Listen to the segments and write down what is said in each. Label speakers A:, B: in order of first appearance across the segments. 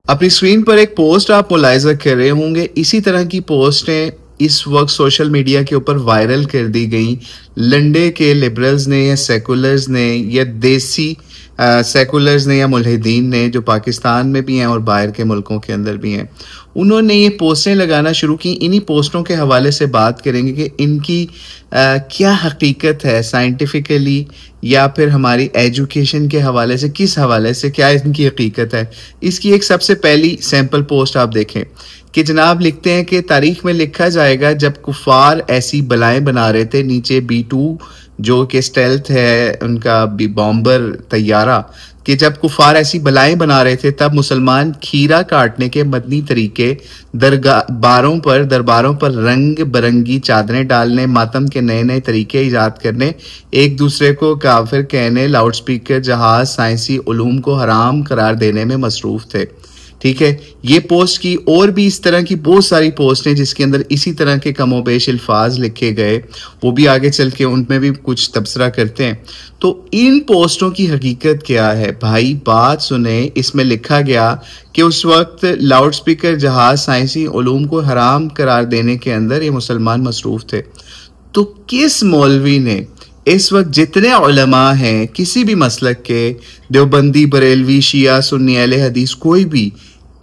A: अपनी स्क्रीन पर एक पोस्ट आप मुलाहिजा कर रहे होंगे। इसी तरह की पोस्टें इस वक्त सोशल मीडिया के ऊपर वायरल कर दी गई। लंडे के लिबरल्स ने या सेकुलर्स ने या देसी सेकुलर्स ने या मुल्हिदीन ने, जो पाकिस्तान में भी हैं और बाहर के मुल्कों के अंदर भी हैं, उन्होंने ये पोस्टें लगाना शुरू की। इन्हीं पोस्टों के हवाले से बात करेंगे कि इनकी क्या हकीकत है साइंटिफिकली, या फिर हमारी एजुकेशन के हवाले से, किस हवाले से क्या इनकी हकीकत है। इसकी एक सबसे पहली सैंपल पोस्ट आप देखें कि जनाब लिखते हैं कि तारीख में लिखा जाएगा जब कुफार ऐसी बलाएं बना रहे थे, नीचे B-2 जो कि स्टेल्थ है उनका बॉम्बर तैयारा, कि जब कुफार ऐसी बलाएं बना रहे थे तब मुसलमान खीरा काटने के मदनी तरीके, दरबारों पर रंग बिरंगी चादरें डालने, मातम के नए नए तरीके ईजाद करने, एक दूसरे को काफिर कहने, लाउडस्पीकर, जहाज, साइंसी उलूम को हराम करार देने में मसरूफ थे। ठीक है, ये पोस्ट की और भी इस तरह की बहुत सारी पोस्ट हैं जिसके अंदर इसी तरह के कमोबेश अल्फाज लिखे गए, वो भी आगे चल के उनमें भी कुछ तबसरा करते हैं। तो इन पोस्टों की हकीकत क्या है भाई, बात सुने। इसमें लिखा गया कि उस वक्त लाउडस्पीकर, जहाज, साइंसी उलूम को हराम करार देने के अंदर ये मुसलमान मसरूफ थे। तो किस मौलवी ने इस वक्त जितने उलमा हैं किसी भी मसलक के, देवबंदी, बरेलवी, शिया, सुन्नी, अहले हदीस, कोई भी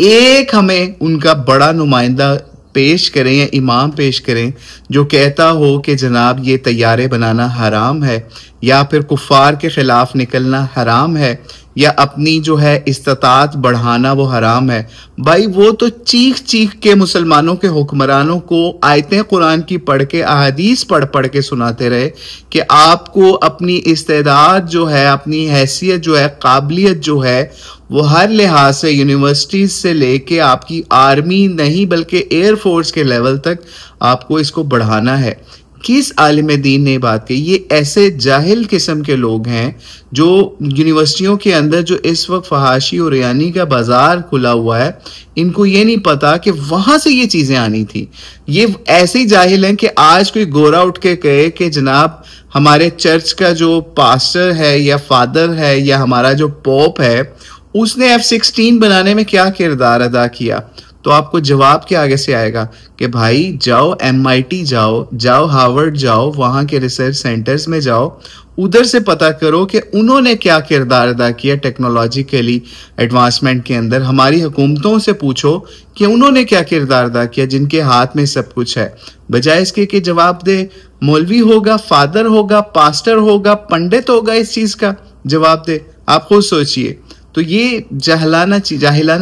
A: एक हमें उनका बड़ा नुमाइंदा पेश करें या इमाम पेश करें जो कहता हो कि जनाब ये तैयारे बनाना हराम है, या फिर कुफार के खिलाफ निकलना हराम है, या अपनी जो है इस्तात बढ़ाना वो हराम है। भाई वो तो चीख चीख के मुसलमानों के हुक्मरानों को आयतें कुरान की पढ़ के, अहादीस पढ़ पढ़ के सुनाते रहे कि आपको अपनी इस्तेदाद जो है, अपनी हैसियत जो है, काबिलियत जो है, वो हर लिहाज से यूनिवर्सिटीज से लेके आपकी आर्मी नहीं बल्कि एयरफोर्स के लेवल तक आपको इसको बढ़ाना है। किस आलिम दीन ने बात कही? ये ऐसे जाहिल किस्म के लोग हैं जो यूनिवर्सिटियों के अंदर जो इस वक्त फहाशी और रियानी का बाजार खुला हुआ है, इनको ये नहीं पता कि वहां से ये चीजें आनी थी। ये ऐसे ही जाहिल हैं कि आज कोई गोरा उठ के कहे कि जनाब हमारे चर्च का जो पास्टर है या फादर है या हमारा जो पोप है, उसने F-16 बनाने में क्या किरदार अदा किया, तो आपको जवाब के आगे से आएगा कि भाई जाओ MIT जाओ हार्वर्ड जाओ, वहां के रिसर्च सेंटर्स में जाओ, उधर से पता करो कि उन्होंने क्या किरदार अदा किया टेक्नोलॉजिकली एडवांसमेंट के अंदर। हमारी हुकूमतों से पूछो कि उन्होंने क्या किरदार अदा किया जिनके हाथ में सब कुछ है, बजाय इसके कि जवाब दे मौलवी होगा, फादर होगा, पास्टर होगा, पंडित होगा, इस चीज का जवाब दे। आप खुद सोचिए। तो ये जाहिलाना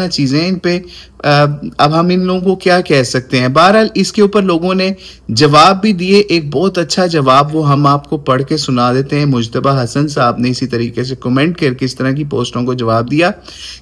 A: चीजें, इन पे अब हम इन लोगों को क्या कह सकते हैं। बहरहाल इसके ऊपर लोगों ने जवाब भी दिए। एक बहुत अच्छा जवाब वो हम आपको पढ़ के सुना देते हैं। मुजतबा हसन साहब ने इसी तरीके से कमेंट करके इस तरह की पोस्टों को जवाब दिया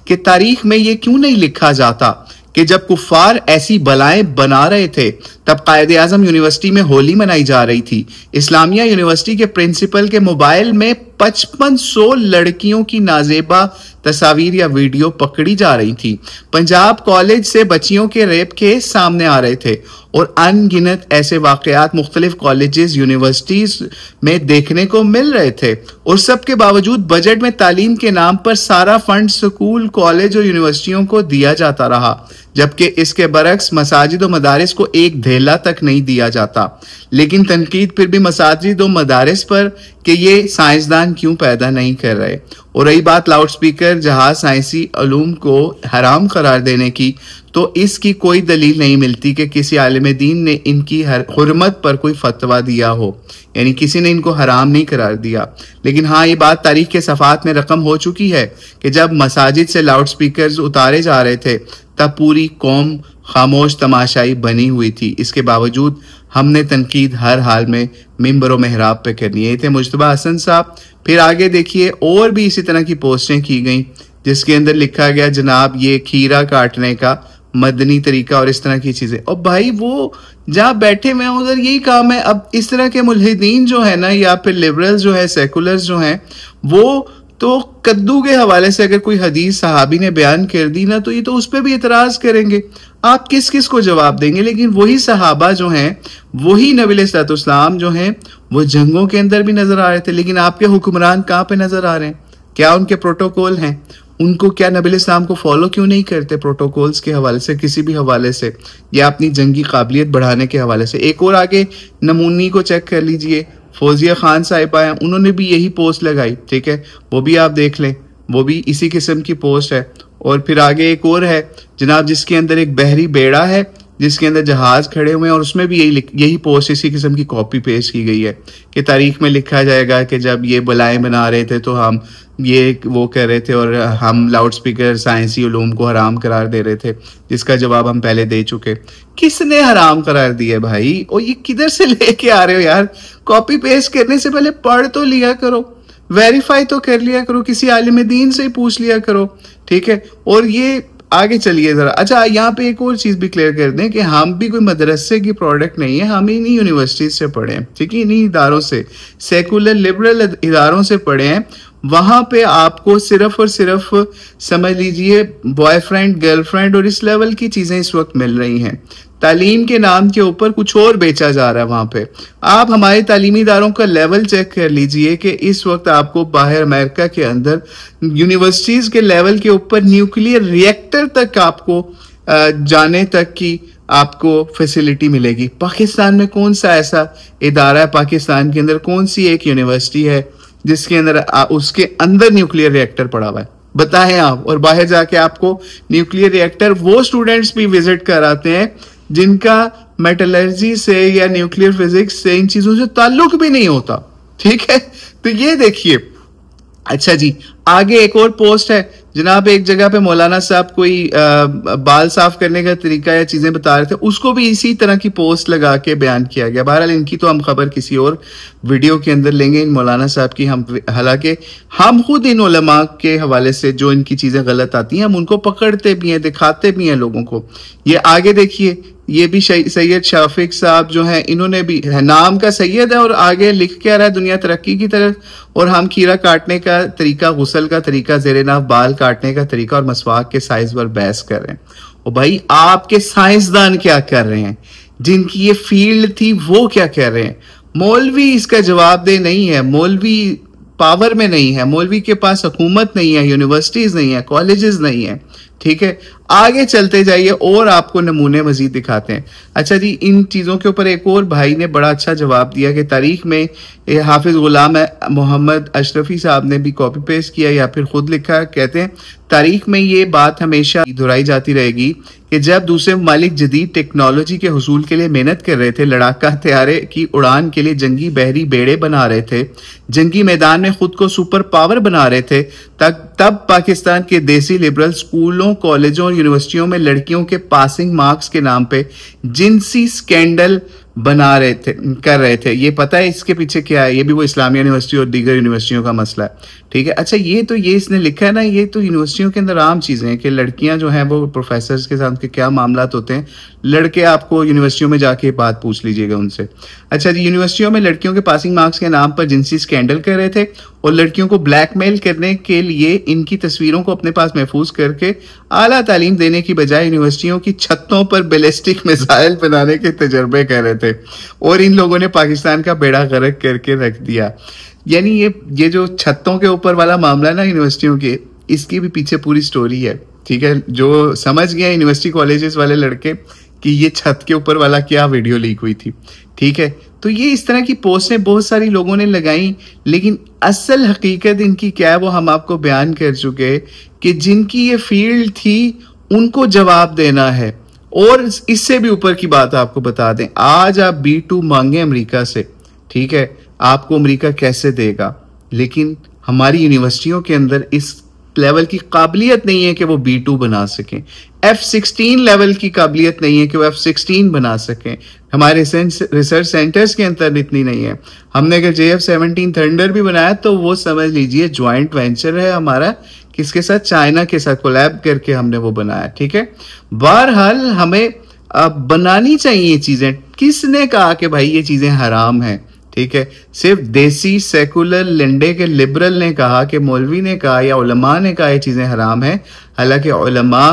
A: कि तारीख में ये क्यों नहीं लिखा जाता कि जब कुफार ऐसी बलाएं बना रहे थे तब कायदे आजम यूनिवर्सिटी में होली मनाई जा रही थी। इस्लामिया यूनिवर्सिटी के प्रिंसिपल के मोबाइल में 5500 लड़कियों की नाजेबा तस्वीर या वीडियो पकड़ी जा रही थी। पंजाब कॉलेज से बच्चियों के रेप केस सामने आ रहे थे और अनगिनत ऐसे वाकयात मुख्तलिफ कॉलेजेस, यूनिवर्सिटीज में देखने को मिल रहे थे। और सबके बावजूद बजट में तालीम के नाम पर सारा फंड स्कूल, कॉलेज और यूनिवर्सिटियों को दिया जाता रहा, जबकि इसके बरक्स मसाजिद और मदारिस को एक धेला तक नहीं दिया जाता। लेकिन तनकीद फिर भी मसाजिद और मदारिस पर कि ये साइंसदान क्यों पैदा नहीं कर रहे। और रही बात लाउडस्पीकर, जहाज, साइंसी उलूम को हराम करार देने की, तो इसकी कोई दलील नहीं मिलती कि किसी आलिम दीन ने इनकी हुर्मत पर कोई फतवा दिया हो, यानी किसी ने इनको हराम नहीं करार दिया। लेकिन हाँ, ये बात तारीख के सफ़ात में रकम हो चुकी है कि जब मसाजिद से लाउडस्पीकर उतारे जा रहे थे तब पूरी कौम खामोश तमाशाई बनी हुई थी। इसके बावजूद हमने तनकीद हर हाल में मिंबर और मेहराब पे करनी है। थे मुजतबा हसन साहब। फिर आगे देखिए और भी इसी तरह की पोस्टें की गई जिसके अंदर लिखा गया जनाब ये खीरा काटने का मदनी तरीका और इस तरह की चीजें। और भाई वो जहाँ बैठे हुए हैं उधर यही काम है। अब इस तरह के मुल्हिदीन जो है ना, या फिर लिबरल्स जो है, सेकुलर्स जो हैं, वो तो कद्दू के हवाले से अगर कोई हदीस सहाबी ने बयान कर दी ना, तो ये तो उस पर भी इतराज करेंगे। आप किस किस को जवाब देंगे? लेकिन वही सहाबा जो हैं, वही नबी अलैहिस्सलाम जो हैं, वो जंगों के अंदर भी नजर आ रहे थे। लेकिन आपके हुक्मरान कहाँ पे नजर आ रहे हैं? क्या उनके प्रोटोकॉल हैं? उनको क्या नबी इस्लाम को फॉलो क्यों नहीं करते प्रोटोकॉल्स के हवाले से, किसी भी हवाले से, या अपनी जंगी काबिलियत बढ़ाने के हवाले से। एक और आगे नमूनी को चेक कर लीजिए, फौजिया खान साहिबा हैं, उन्होंने भी यही पोस्ट लगाई, ठीक है, वो भी आप देख लें, वो भी इसी किस्म की पोस्ट है। और फिर आगे एक और है जनाब, जिसके अंदर एक बहरी बेड़ा है जिसके अंदर जहाज खड़े हुए हैं, और उसमें भी यही पोस्ट इसी किस्म की कॉपी पेस्ट की गई है कि तारीख में लिखा जाएगा कि जब ये बलाएं बना रहे थे तो हम ये वो कह रहे थे और हम लाउड स्पीकर साइंसी उलूम को हराम करार दे रहे थे, जिसका जवाब हम पहले दे चुके। किसने हराम करार दिया भाई? और ये किधर से लेके आ रहे हो यार? कॉपी पेस्ट करने से पहले पढ़ तो लिया करो, वेरीफाई तो कर लिया करो, किसी आलिम दीन से ही पूछ लिया करो, ठीक है। और ये आगे चलिए जरा। अच्छा, यहाँ पे एक और चीज भी क्लियर कर दें कि हम भी कोई मदरसे की प्रोडक्ट नहीं है, हम इन्हीं यूनिवर्सिटी से पढ़े हैं, ठीक है, इन्हीं इदारों से, सेकुलर लिबरल इदारों से पढ़े हैं। वहां पे आपको सिर्फ और सिर्फ समझ लीजिए बॉयफ्रेंड गर्लफ्रेंड और इस लेवल की चीजें इस वक्त मिल रही हैं। तालीम के नाम के ऊपर कुछ और बेचा जा रहा है वहां पे। आप हमारे तालीमी इदारों का लेवल चेक कर लीजिए कि इस वक्त आपको बाहर अमेरिका के अंदर यूनिवर्सिटीज के लेवल के ऊपर न्यूक्लियर रिएक्टर तक आपको जाने तक की आपको फैसिलिटी मिलेगी। पाकिस्तान में कौन सा ऐसा इदारा है, पाकिस्तान के अंदर कौन सी एक यूनिवर्सिटी है जिसके अंदर उसके अंदर न्यूक्लियर रिएक्टर पड़ा हुआ है? बताएं आप। और बाहर जाके आपको न्यूक्लियर रिएक्टर वो स्टूडेंट्स भी विजिट कराते हैं जिनका मेटलर्जी से या न्यूक्लियर फिजिक्स से इन चीजों से ताल्लुक भी नहीं होता, ठीक है। तो ये देखिए। अच्छा जी, आगे एक और पोस्ट है जनाब, एक जगह पे मौलाना साहब कोई बाल साफ करने का तरीका या चीजें बता रहे थे, उसको भी इसी तरह की पोस्ट लगा के बयान किया गया। बहरहाल इनकी तो हम खबर किसी और वीडियो के अंदर लेंगे, इन मौलाना साहब की। हम हालांकि हम खुद इन उलमा के हवाले से जो इनकी चीजें गलत आती हैं हम उनको पकड़ते भी हैं, दिखाते भी हैं लोगों को। ये आगे देखिए, ये भी सैयद शाफिक साहब जो हैं, इन्होंने भी है, नाम का सैयद है और आगे लिख के आ रहा है दुनिया तरक्की की तरफ, और हम खीरा काटने का तरीका, गुसल का तरीका, जेरे नाफ बाल काटने का तरीका और मसवाक के साइज पर बहस कर रहे हैं। और भाई आपके साइंसदान क्या कर रहे हैं? जिनकी ये फील्ड थी वो क्या कह रहे हैं? मौलवी इसका जवाबदेह नहीं है, मौलवी पावर में नहीं है, मौलवी के पास हुकूमत नहीं है, यूनिवर्सिटीज नहीं है, कॉलेजेस नहीं है, ठीक है। आगे चलते जाइए और आपको नमूने मजीद दिखाते हैं। अच्छा जी, इन चीजों के ऊपर एक और भाई ने बड़ा अच्छा जवाब दिया कि तारीख में हाफिज गुलाम मोहम्मद अशरफी साहब ने भी कॉपी पेस्ट किया या फिर खुद लिखा। कहते हैं तारीख में ये बात हमेशा दोहराई जाती रहेगी कि जब दूसरे ममालिक जदीद टेक्नोलॉजी के हुसूल के लिए मेहनत कर रहे थे, लड़ाका हथियारे की उड़ान के लिए जंगी बहरी बेड़े बना रहे थे, जंगी मैदान में खुद को सुपर पावर बना रहे थे, तब पाकिस्तान के देसी लिबरल स्कूलों, कॉलेजों और यूनिवर्सिटियों में लड़कियों के पासिंग मार्क्स के नाम पे जिनसी स्कैंडल कर रहे थे। ये पता है इसके पीछे क्या है? ये भी वो इस्लामिया यूनिवर्सिटी और दीगर यूनिवर्सिटियों का मसला है, ठीक है। अच्छा, ये इसने लिखा है ना, ये तो यूनिवर्सिटियों के अंदर आम चीजें हैं कि लड़कियां जो हैं वो प्रोफेसर के साथ के क्या मामलात होते हैं। लड़के आपको यूनिवर्सिटियों में जाके बात पूछ लीजिएगा उनसे। अच्छा जी, यूनिवर्सिटियों में लड़कियों के पासिंग मार्क्स के नाम पर जिनसी स्कैंडल कर रहे थे और लड़कियों को ब्लैकमेल करने के लिए इनकी तस्वीरों को अपने पास महफूज करके आला तालीम देने की बजाय यूनिवर्सिटियों की छतों पर बैलिस्टिक मिसाइल बनाने के तजर्बे कर रहे थे, और इन लोगों ने पाकिस्तान का बेड़ा गर्क करके रख दिया। यानी ये जो छतों के ऊपर वाला मामला ना यूनिवर्सिटियों के, इसकी भी पीछे पूरी स्टोरी है, ठीक है। जो समझ गए यूनिवर्सिटी कॉलेजेस वाले लड़के कि ये छत के ऊपर वाला क्या वीडियो लीक हुई थी, ठीक है। तो ये इस तरह की पोस्टें बहुत सारी लोगों ने लगाई, लेकिन असल हकीकत इनकी क्या है वो हम आपको बयान कर चुके कि जिनकी ये फील्ड थी उनको जवाब देना है। और इससे भी ऊपर की बात आपको बता दें, आज आप B2 मांगे अमेरिका से, ठीक है, आपको अमेरिका कैसे देगा? लेकिन हमारी यूनिवर्सिटियों के अंदर इस लेवल की काबिलियत नहीं है कि वो B2 बना सकें। F-16 लेवल की काबिलियत नहीं है कि वो F-16 बना सकें। हमारे रिसर्च सेंटर्स के अंदर इतनी नहीं है। हमने अगर JF-17 थंडर भी बनाया तो वो समझ लीजिए ज्वाइंट वेंचर है हमारा, किसके साथ? चाइना के साथ कोलैब करके हमने वो बनाया, ठीक है। बहरहाल हमें बनानी चाहिए चीजें। किसने कहा कि भाई ये चीजें हराम हैं? ठीक है, सिर्फ देसी सेकुलर लंडे के लिबरल ने कहा कि मौलवी ने कहा या उलमा ने कहा ये चीजें हराम हैं। हालांकि उलमा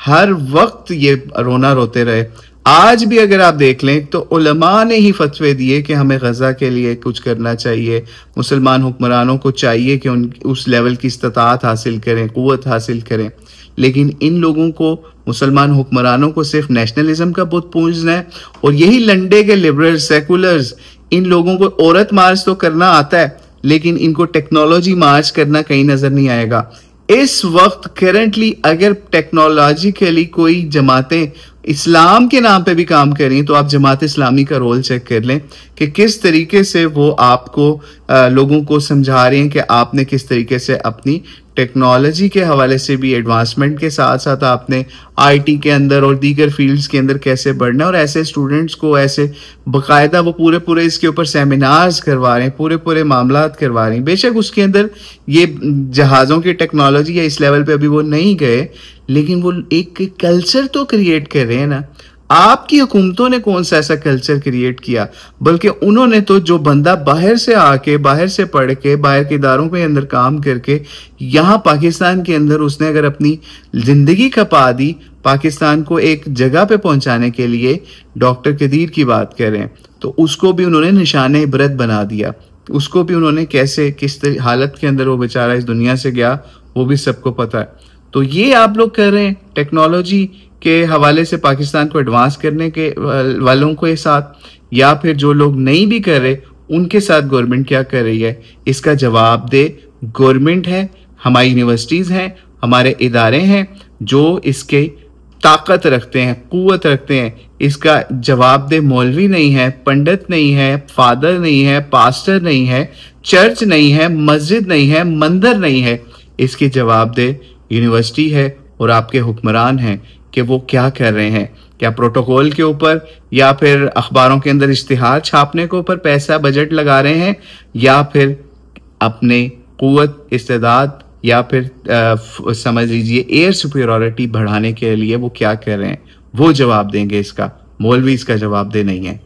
A: हर वक्त ये रोना रोते रहे। आज भी अगर आप देख लें तो उलमा ने ही फतवे दिए कि हमें गज़ा के लिए कुछ करना चाहिए, मुसलमान हुक्मरानों को चाहिए कि उन उस लेवल की इस्तिताअत हासिल करें, क़ुव्वत हासिल करें। लेकिन इन लोगों को, मुसलमान हुक्मरानों को सिर्फ नेशनलिज्म का बुत पूजना है। और यही लंडे के लिबरल सेकुलर्स, इन लोगों को औरत मार्च तो करना आता है, लेकिन इनको टेक्नोलॉजी मार्च करना कहीं नजर नहीं आएगा। इस वक्त करंटली अगर टेक्नोलॉजिकली कोई जमातें इस्लाम के नाम पे भी काम कर रही हैं, तो आप जमात इस्लामी का रोल चेक कर लें कि किस तरीके से वो आपको लोगों को समझा रहे हैं कि आपने किस तरीके से अपनी टेक्नोलॉजी के हवाले से भी एडवांसमेंट के साथ साथ आपने आईटी के अंदर और दीगर फील्ड्स के अंदर कैसे बढ़ना है। और ऐसे स्टूडेंट्स को ऐसे बाकायदा वो पूरे पूरे इसके ऊपर सेमिनार्स करवा रहे हैं, पूरे पूरे मामलात करवा रहे हैं। बेशक उसके अंदर ये जहाज़ों की टेक्नोलॉजी या इस लेवल पे अभी वो नहीं गए, लेकिन वो एक कल्चर तो क्रिएट कर रहे हैं ना। आपकी हुकूमतों ने कौन सा ऐसा कल्चर क्रिएट किया, बल्कि उन्होंने तो जो बंदा बाहर से आके, बाहर से पढ़ के, बाहर के इदारों के अंदर काम करके यहाँ पाकिस्तान के अंदर उसने अगर अपनी जिंदगी खपा दी पाकिस्तान को एक जगह पे पहुंचाने के लिए, डॉक्टर कदीर की बात करें तो उसको भी उन्होंने निशान इबरत बना दिया। उसको भी उन्होंने कैसे किस हालत के अंदर वो बेचारा इस दुनिया से गया, वो भी सबको पता है। तो ये आप लोग कर रहे हैं टेक्नोलॉजी के हवाले से पाकिस्तान को एडवांस करने के वालों के साथ, या फिर जो लोग नहीं भी कर रहे उनके साथ गवर्नमेंट क्या कर रही है, इसका जवाब दे गवर्नमेंट है, हमारी यूनिवर्सिटीज़ हैं, हमारे इदारे हैं जो इसके ताकत रखते हैं, कुव्वत रखते हैं। इसका जवाब दे मौलवी नहीं है, पंडित नहीं है, फादर नहीं है, पास्टर नहीं है, चर्च नहीं है, मस्जिद नहीं है, मंदिर नहीं है। इसकी जवाब दे यूनिवर्सिटी है और आपके हुक्मरान हैं कि वो क्या कर रहे हैं। क्या प्रोटोकॉल के ऊपर या फिर अखबारों के अंदर इश्तिहार छापने के ऊपर पैसा बजट लगा रहे हैं, या फिर अपने कुव्वत इस्तेदाद या फिर समझ लीजिए एयर सुपीरियरिटी बढ़ाने के लिए वो क्या कर रहे हैं। वो जवाब देंगे इसका, मौलवी इसका जवाब दे नहीं है।